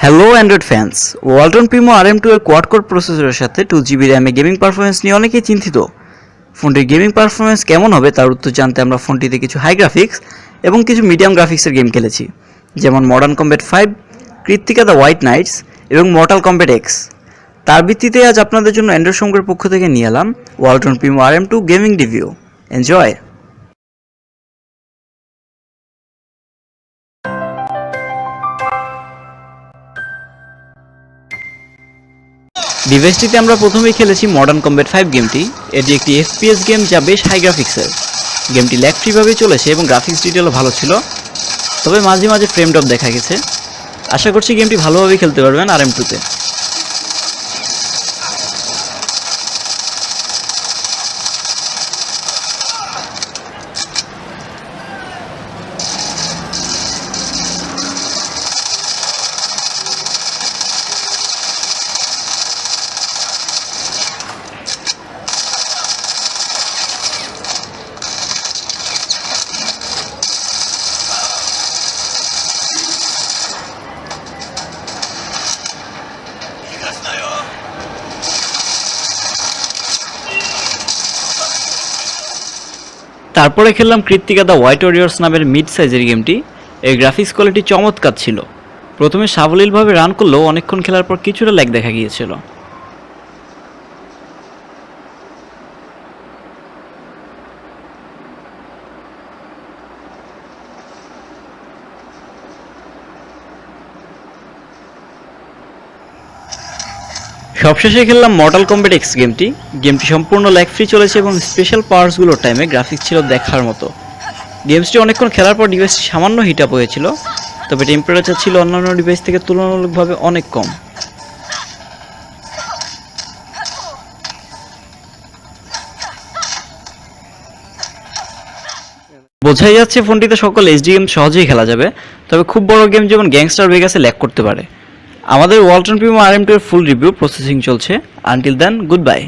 Hello Android fans, Walton Primo RM2 এর quad core প্রসেসরের সাথে 2GB র্যামে গেমিং পারফরমেন্স নিয়ে অনেকেই চিন্তিত। ফোনটির গেমিং পারফরমেন্স কেমন হবে তার উত্তর জানতে আমরা ফোনটিতে কিছু হাই গ্রাফিক্স এবং কিছু মিডিয়াম গ্রাফিক্সের গেম খেলেছি, যেমন Modern Combat 5, Kritika the White Knights এবং মর্টাল কম্ব্যাট X। তার ভিত্তিতে আজ আপনাদের জন্য অ্যান্ড্রয়েড সংঘের পক্ষ থেকে নিয়ে এলাম Walton Primo RM2 gaming review. Enjoy. ডিভাইসটিতে আমরা প্রথমেই খেলেছি মডার্ন কম্ব্যাট 5 গেমটি। এটি একটি FPS গেম যা বেশ হাই গ্রাফিক্সের। গেমটি ল্যাগ ফ্রিভাবে চলেছে এবং গ্রাফিক্স ডিটেলও ভালো ছিল, তবে মাঝে মাঝে ফ্রেম ড্রপ দেখা গেছে। আশা করছি গেমটি ভালোভাবে খেলতে পারবেন RM2তে। তারপরে খেললাম কৃত্তিকা দ্য হোয়াইট ওয়ারিয়র্স নামের মিড সাইজের গেমটি। এর গ্রাফিক্স কোয়ালিটি চমৎকার ছিল। প্রথমে সাবলীলভাবে রান করলেও অনেকক্ষণ খেলার পর কিছুটা ল্যাগ দেখা গিয়েছিল। সবশেষে খেললাম মর্টাল কম্ব্যাট X গেমটি। গেমটি সম্পূর্ণ ল্যাগ ফ্রি চলেছে এবং স্পেশাল পাওয়ার্সগুলোর টাইমে গ্রাফিক্স ছিল দেখার মতো। গেমসটি অনেকক্ষণ খেলার পর ডিভাইসটি সামান্য হিট আপ হয়েছিল, তবে টেম্পারেচার ছিল অন্যান্য ডিভাইস থেকে তুলনামূলকভাবে অনেক কম। বোঝাই যাচ্ছে ফোনটিতে সকল HD গেম সহজেই খেলা যাবে, তবে খুব বড় গেম যেমন গ্যাংস্টার ভেগাসে ল্যাগ করতে পারে। আমাদের ওয়ালটন প্রিমো RM2 এর ফুল রিভিউ প্রসেসিং চলছে। Until then, good by.